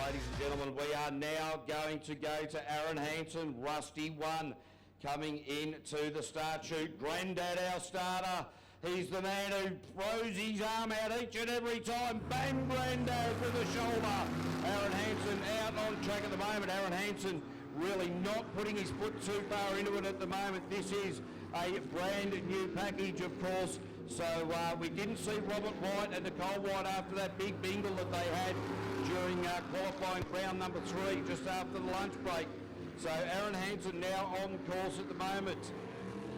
ladies and gentlemen, we are now going to go to Aaron Hansen, Rusty 1, coming into the start chute. Grandad, our starter. He's the man who throws his arm out each and every time. Bang, Grandad with the shoulder. Aaron Hansen out on track at the moment. Aaron Hansen really not putting his foot too far into it at the moment. This is a brand new package, of course. So we didn't see Robert White and Nicole White after that big bingle that they had during qualifying round number 3 just after the lunch break. So Aaron Hansen now on course at the moment.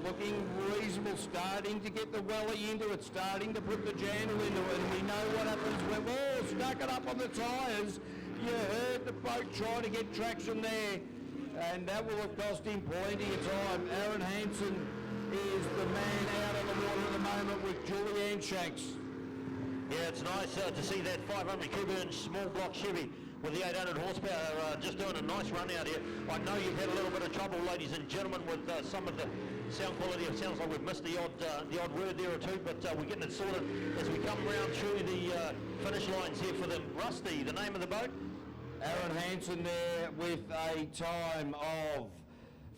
Looking reasonable, starting to get the welly into it, starting to put the jandle into it, and we know what happens when, stuck it up on the tyres. You heard the boat try to get traction there, and that will have cost him plenty of time. Aaron Hansen is the man out on the water at the moment with Julianne Shanks. Yeah, it's nice to see that 500 cubic inch small block Chevy with the 800 horsepower just doing a nice run out here. I know you've had a little bit of trouble, ladies and gentlemen, with some of the sound quality. It sounds like we've missed the odd word there or two, but we're getting it sorted as we come round through the finish lines here for them. Rusty, the name of the boat? Aaron Hansen there with a time of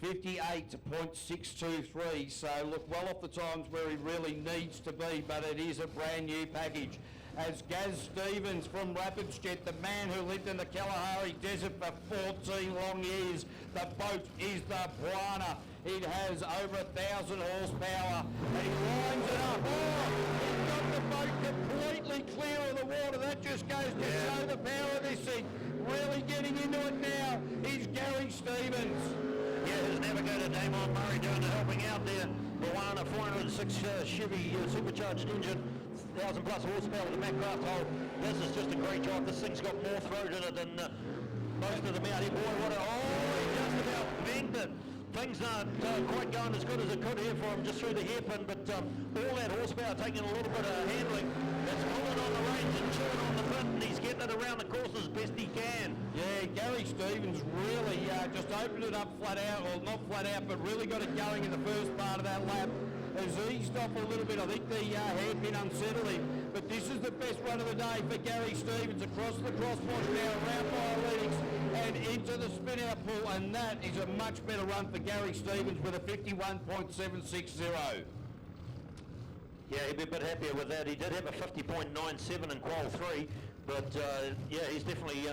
58.623, so look well off the times where he really needs to be, but it is a brand new package. As Gaz Stevens from Rapids Jet, the man who lived in the Kalahari Desert for 14 long years, the boat is the Buana. It has over 1,000 horsepower, and he lines it up. He's got the boat completely clear of the water. That just goes to show the power of this thing. Really getting into it now is Gary Stevens. Yeah, his navigator Damon Murray doing the helping out there. Buana 406 Chevy supercharged engine, 1,000 plus horsepower with the Macraft hull. This is just a great job. This thing's got more throat in it than most of them out here. Boy, what a, he just about banked it. Things aren't quite going as good as it could here for him just through the hairpin, but all that horsepower taking a little bit of handling. It's pulling on the reins and chewing on the bit, and he's getting it around the course as best he can. Yeah, Gary Stevens really just opened it up flat out, well not flat out, but really got it going in the first part of that lap. Has eased off a little bit. I think the hairpin unsettled him, but this is the best run of the day for Gary Stevens across the crosswash now, around Bioletics and into the spin-out pool, and that is a much better run for Gary Stevens with a 51.760. Yeah, he'd be a bit happier with that. He did have a 50.97 in qual 3, but yeah, he's definitely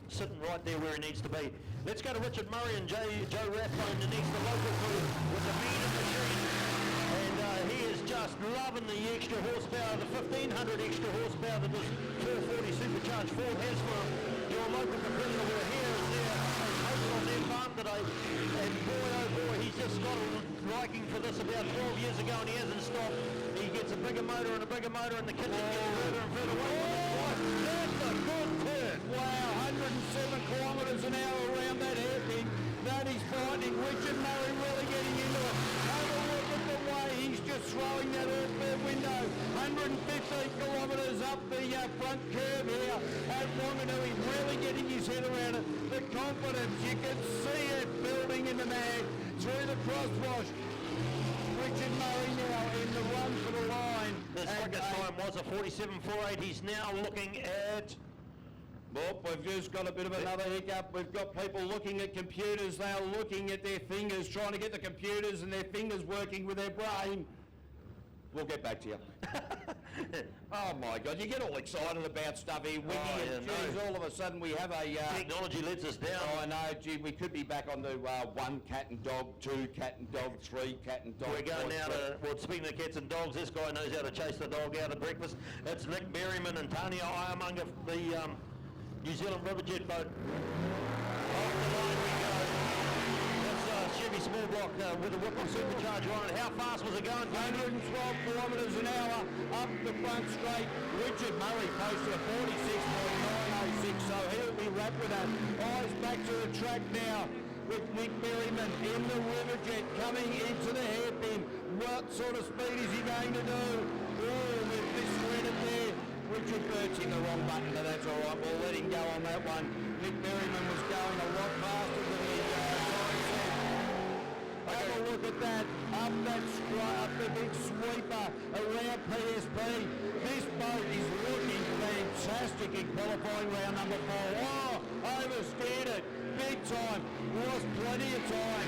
sitting right there where he needs to be. Let's go to Richard Murray and Joe Rathbone, the next, the local crew with the mean of the machine. And he is just loving the extra horsepower, the 1,500 extra horsepower that this 440 supercharged Ford has for him. Your local competitor were here is there, on their farm today, and boy oh boy, he's just got a liking for this about 12 years ago, and he hasn't stopped. He gets a bigger motor, and the kitchen gets further and further away. That's a good turn. Wow, 107 kilometres an hour around that hairpin. That is frightening. Richard Murray really getting into it. Have a look at the way he's just throwing that off their window. 115 kilometres up the front curve here at Wanganui, really getting his head around it. The confidence, you can see it building in the mag through the crosswash. Richard Murray now in the run for the line. The quickest time was a 47.48. He's now looking at... Well, we've just got a bit of another hiccup. We've got people looking at computers. They are looking at their fingers, trying to get the computers and their fingers working with their brain. We'll get back to you. Oh my God, you get all excited about stuff here, Wiki, and geez, all of a sudden we have a... technology lets us down. Oh, I know, gee, we could be back on the 1 cat and dog, 2 cat and dog, 3 cat and dog. We're going now to, well, speaking of cats and dogs, this guy knows how to chase the dog out of breakfast. It's Nick Berryman and Tania Iamanga, the New Zealand Riverjet boat. Off the line we go. Chevy small block with a Whipple supercharger on it. How fast was it going? 112 kilometres an hour up the front straight. Richard Murray posted a 46.906, so he'll be wrapped with that. Eyes back to the track now with Nick Berryman in the Riverjet coming into the hairpin. What sort of speed is he going to do? Oh, with this threaded there. Richard Bird's in the wrong button, but that's all right. We'll let him go on that one. Nick Berryman was going a lot faster than the Have a look at that, up the big sweeper around PSP. This boat is looking fantastic in qualifying round number 4. Oh oversteered it big time, lost plenty of time.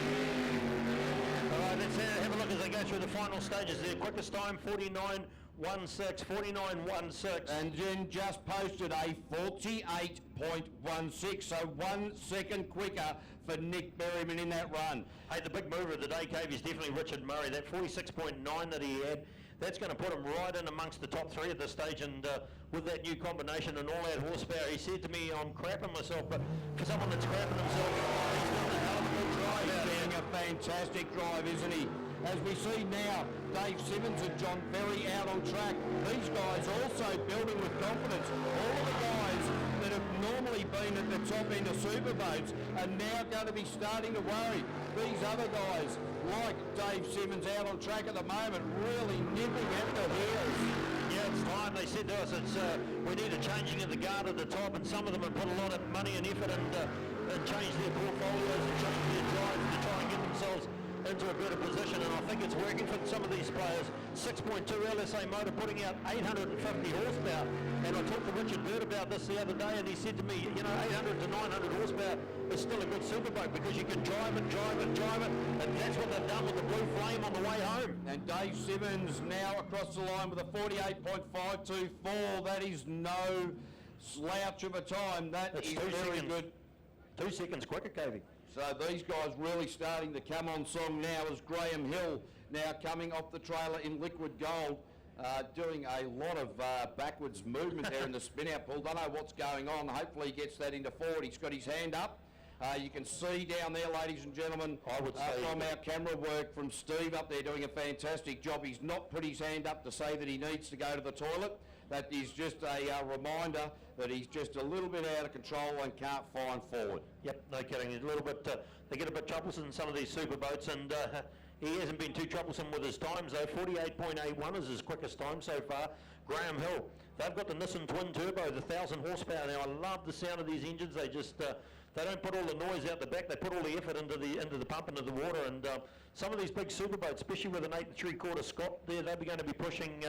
All right, let's have a look as they go through the final stages. Their quickest time, 49.16, 49.16. And then just posted a 48.16, so 1 second quicker for Nick Berryman in that run. Hey, the big mover of the day, Cave, is definitely Richard Murray. That 46.9 that he had, that's going to put him right in amongst the top three at this stage, and with that new combination and all that horsepower, he said to me, I'm crapping myself, but for someone that's crapping himself, he's doing a hell of a good drive out there. Doing a fantastic drive, isn't he? As we see now, Dave Simmons and John Berry out on track. These guys also building with confidence. All of the guys that have normally been at the top end of Superboats are now going to be starting to worry. These other guys, like Dave Simmons out on track at the moment, really nipping at the heels. Yeah, it's time. They said to us, we need a changing of the guard at the top, and some of them have put a lot of money and effort and changed their portfolios and changed their drives to try and get themselves into a better position, and I think it's working for some of these players. 6.2 LSA motor putting out 850 horsepower, and I talked to Richard Bird about this the other day, and he said to me, you know, 800 to 900 horsepower is still a good superboat because you can drive it, and that's what they've done with the Blue Flame on the way home. And Dave Simmons now across the line with a 48.524. That is no slouch of a time. That is very good. 2 seconds quicker, Cavey. So these guys really starting to come on song now as Graham Hill now coming off the trailer in liquid gold, doing a lot of backwards movement there in the spin-out pool. Don't know what's going on. Hopefully he gets that into forward. He's got his hand up. You can see down there, ladies and gentlemen, I would say from our camera work from Steve up there doing a fantastic job. He's not put his hand up to say that he needs to go to the toilet. That is just a reminder that he's just a little bit out of control and can't find forward. Yep, no kidding. He's a little bit, they get a bit troublesome in some of these superboats, and he hasn't been too troublesome with his times though. 48.81 is his quickest time so far. Graham Hill, they've got the Nissan Twin Turbo, the 1,000 horsepower. Now I love the sound of these engines. They just they don't put all the noise out the back. They put all the effort into the pump, into the water. And some of these big superboats, especially with an 8 3/4 Scott there, they're going to be pushing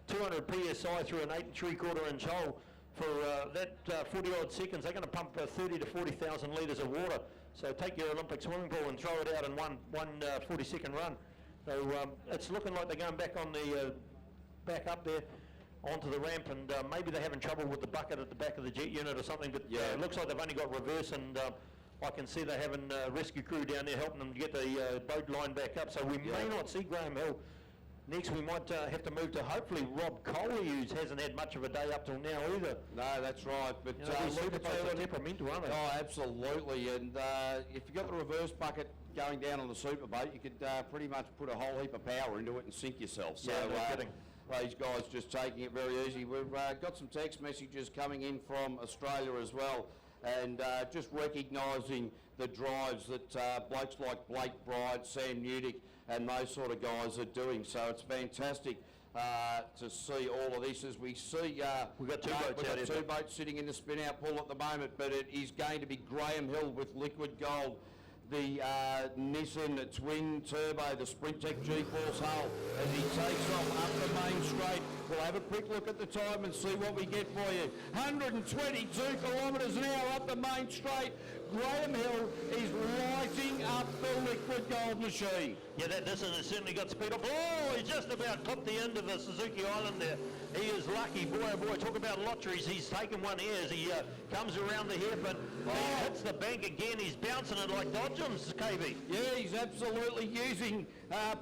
200 psi through an 8 3/4 inch hole. For that 40 odd seconds, they're going to pump 30 to 40,000 litres of water. So take your Olympic swimming pool and throw it out in one 40-second run. So it's looking like they're going back on the back up there onto the ramp, and maybe they're having trouble with the bucket at the back of the jet unit or something. But it looks like they've only got reverse, and I can see they're having rescue crew down there helping them get the boat line back up. So we may not see Graham Hill. Next, we might have to move to hopefully Rob Coley, who hasn't had much of a day up till now either. No, that's right. But you know, look at the temperamental, aren't they? Oh, absolutely. And if you got the reverse bucket going down on the superboat, you could pretty much put a whole heap of power into it and sink yourself. So no kidding. These guys just taking it very easy. We've got some text messages coming in from Australia as well, and just recognising the drives that blokes like Blake Bride, Sam Newdick, and those sort of guys are doing. So it's fantastic to see all of this as we see. We've got two boats sitting in the spin-out pool at the moment, but it is going to be Graham Hill with liquid gold, the Nissan Twin Turbo, the Sprint-Tech G-Force hull, as he takes off up the main straight. We'll have a quick look at the time and see what we get for you. 122 kilometres an hour up the main straight. Graham Hill is lighting up the liquid gold machine. Yeah, that Nissan has certainly got speed up. Oh, he just about clipped the end of the Suzuki Island there. He is lucky. Boy, oh boy, talk about lotteries. He's taken one here as he comes around the hairpin. He hits the bank again. He's bouncing it like dodgems, KB. Yeah, he's absolutely using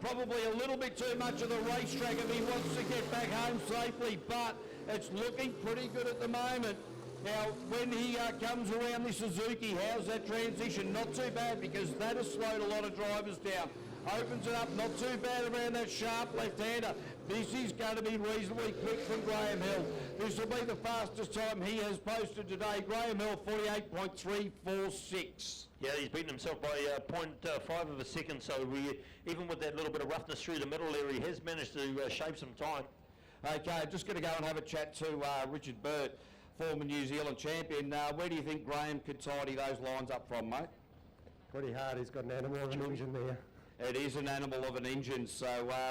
probably a little bit too much of the racetrack if he wants to get back home safely, but it's looking pretty good at the moment. Now, when he comes around the Suzuki, how's that transition? Not too bad, because that has slowed a lot of drivers down. Opens it up, not too bad around that sharp left-hander. This is going to be reasonably quick from Graham Hill. This will be the fastest time he has posted today. Graham Hill, 48.346. Yeah, he's beaten himself by 0.5 of a second, so even with that little bit of roughness through the middle there, he has managed to shave some time. Okay, I'm just going to go and have a chat to Richard Burt, former New Zealand champion. Where do you think Graham could tidy those lines up from, mate? Pretty hard. He's got an animal of an engine there. It is an animal of an engine. So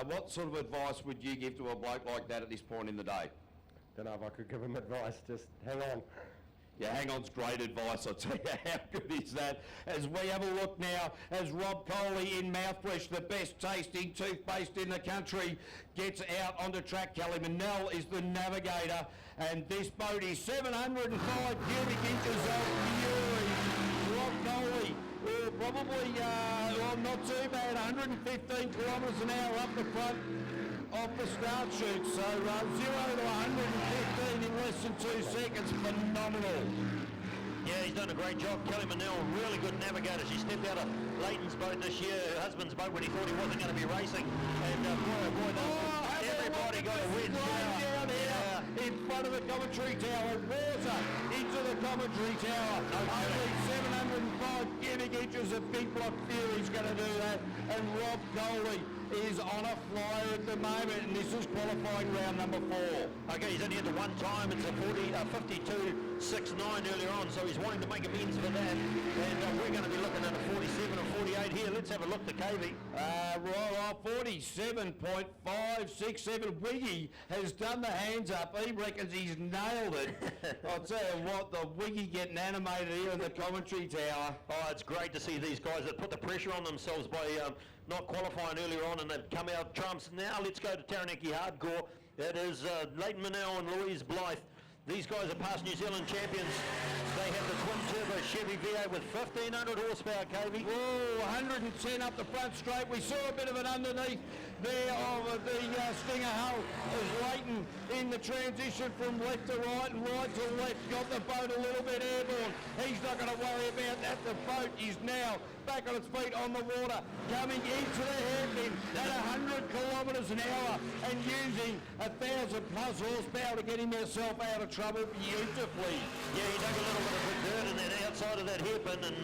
what sort of advice would you give to a bloke like that at this point in the day? Don't know if I could give him advice. Just hang on. Yeah, hang on's great advice. I'll tell you, how good is that? As we have a look now, as Rob Coley in Mouthfresh, the best tasting toothpaste in the country, gets out onto track. Kelly Manel is the navigator, and this boat is 705 cubic inches of fury. Rob Coley, probably, well, not too bad, 115 kilometres an hour up the front of the start chute. So 0 to 115 in less than 2 seconds. Phenomenal. Yeah, he's done a great job. Kelly Manel, really good navigator. She stepped out of Leighton's boat this year, her husband's boat, when he thought he wasn't going to be racing. And boy, everybody got a win down here in front of the commentary tower. Water into the commentary tower. Only 705 cubic inches of big block Fury's going to do that. And Rob Coley is on a flyer at the moment, and this is qualifying round number 4. Okay, he's only had the one time. It's a 52.69 earlier on, so he's wanting to make amends for that. And we're going to be looking at a 47 or 48 here. Let's have a look to KV. Right, 47.567. Wiggy has done the hands up. He reckons he's nailed it. I'll tell you what, the Wiggy getting animated here in the commentary tower. Oh, it's great to see these guys that put the pressure on themselves by not qualifying earlier on, and they've come out trumps. Now let's go to Taranaki Hardcore. It is Leighton Manel and Louise Blythe. These guys are past New Zealand champions. They have the twin-turbo Chevy V8 with 1,500 horsepower, KV. Whoa, 110 up the front straight. We saw a bit of it underneath there of the Stinger hull as Leighton in the transition from left to right and right to left got the boat a little bit airborne. He's not going to worry about that. The boat is now back on its feet on the water, coming into the hairpin at 100 kilometres an hour and using 1,000 plus horsepower to get himself out of trouble beautifully. Yeah, he dug a little bit of good dirt in that outside of that hairpin, and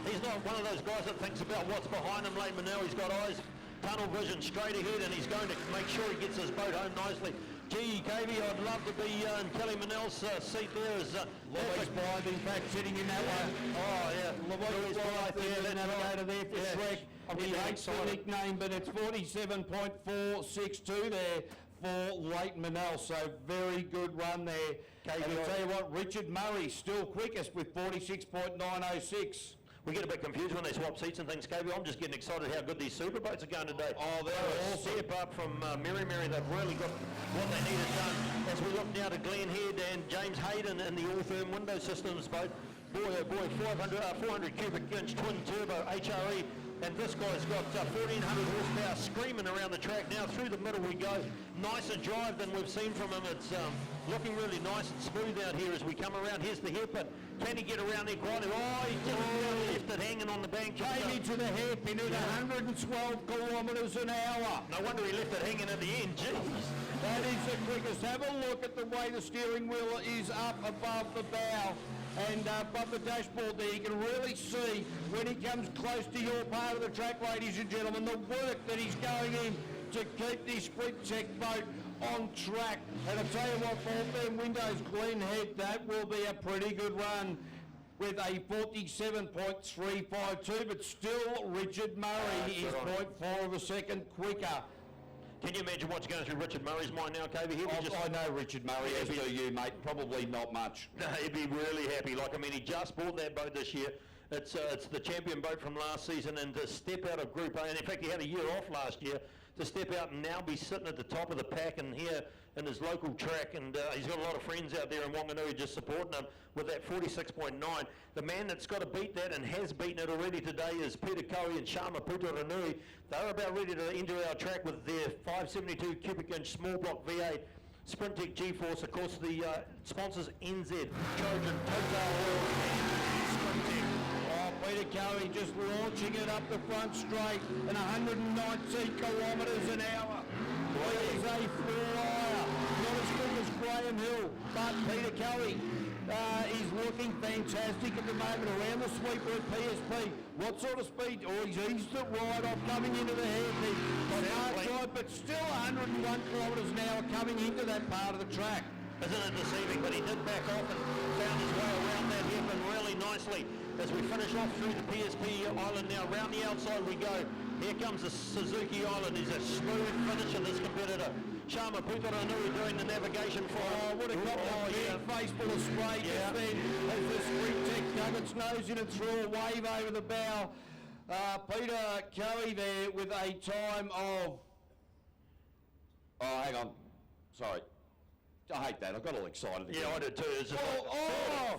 he's not one of those guys that thinks about what's behind him. Leighton Manel, he's got eyes, tunnel vision straight ahead, and he's going to make sure he gets his boat home nicely. Gee, KV, I'd love to be in Kelly Manel's seat there. As Louise Blythe, in fact, sitting in that one. Oh, yeah. Louise Blythe, the navigator there for Shrek. He hates the nickname, but it's 47.462 there for Leighton Manel. So very good run there. And I'll tell you what, Richard Murray still quickest with 46.906. We get a bit confused when they swap seats and things, KV. I'm just getting excited how good these Superboats are going today. Oh, they're awesome. Step up from Mary. They've really got what they needed done. As we look now to Glenn Head and James Hayden in the all-firm window systems boat. Boy, oh boy, 400 cubic inch twin turbo HRE. And this guy's got 1,400 horsepower screaming around the track. Now through the middle we go. Nicer drive than we've seen from him. It's looking really nice and smooth out here as we come around. Here's the hairpin. Can he get around there quietly? Oh, he left it hanging on the bank. Came into the hairpin at 112 kilometres an hour. No wonder he left it hanging at the end. Jeez. That is the quickest. Have a look at the way the steering wheel is up above the bow and above the dashboard there. You can really see when he comes close to your part of the track, ladies and gentlemen, the work that he's going in to keep this Sprint Tech boat on track. And I'll tell you what, all-firm windows, Glen Head, that will be a pretty good run with a 47.352, but still Richard Murray is 0.4 of a second quicker. Can you imagine what's going through Richard Murray's mind now, KV? I know Richard Murray, as do you, mate. Probably not much. No, he'd be really happy. Like, I mean, he just bought that boat this year. It's the champion boat from last season, and to step out of Group A, and in fact, he had a year off last year, to step out and now be sitting at the top of the pack and here in his local track, and he's got a lot of friends out there in Wanganui just supporting him with that 46.9. The man that's got to beat that and has beaten it already today is Peter Coe and Shama Puturanui. They're about ready to enter our track with their 572 cubic inch small block V8 Sprint Tech G-Force. Of course, the sponsors NZ, Trojan, Total Oil, and Sprint Tech. Peter Coe just launching it up the front straight at 119 kilometres an hour. He is a flyer. Not as quick as Graham Hill, but Peter Coe is looking fantastic at the moment around the sweeper at PSP. What sort of speed? Oh, he's eased it right off coming into the hairpin. Hard drive, but still 101 kilometres an hour coming into that part of the track. Isn't it deceiving? But he did back off and found his way around that hairpin really nicely. As we finish off through the PSP island now, round the outside we go. Here comes the Suzuki island. He's a smooth finisher, this competitor. Shama Pukaranui doing the navigation for him. Would have got a big face full of spray just then as the Sprint Tech dug its nose in and threw a wave over the bow. Peter Coey there with a time of... Oh, hang on. Sorry. I hate that. I got all excited again. Yeah, I did too. It's Oh,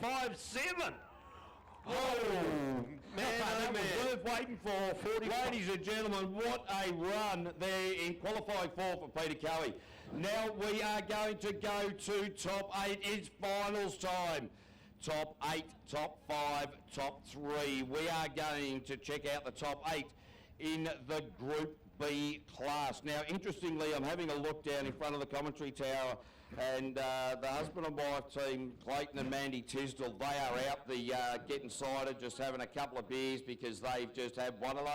5.57. Oh, man, that oh, man. was worth waiting for. 40. Ladies and gentlemen, what a run there in qualifying 4 for Peter Coey. Now we are going to go to top 8. It's finals time. Top 8, top 5, top 3. We are going to check out the top 8 in the Group B class. Now, interestingly, I'm having a look down in front of the commentary tower, and the husband and wife team, Clayton and Mandy Tisdall, they are out the getting cider, just having a couple of beers because they've just had one of those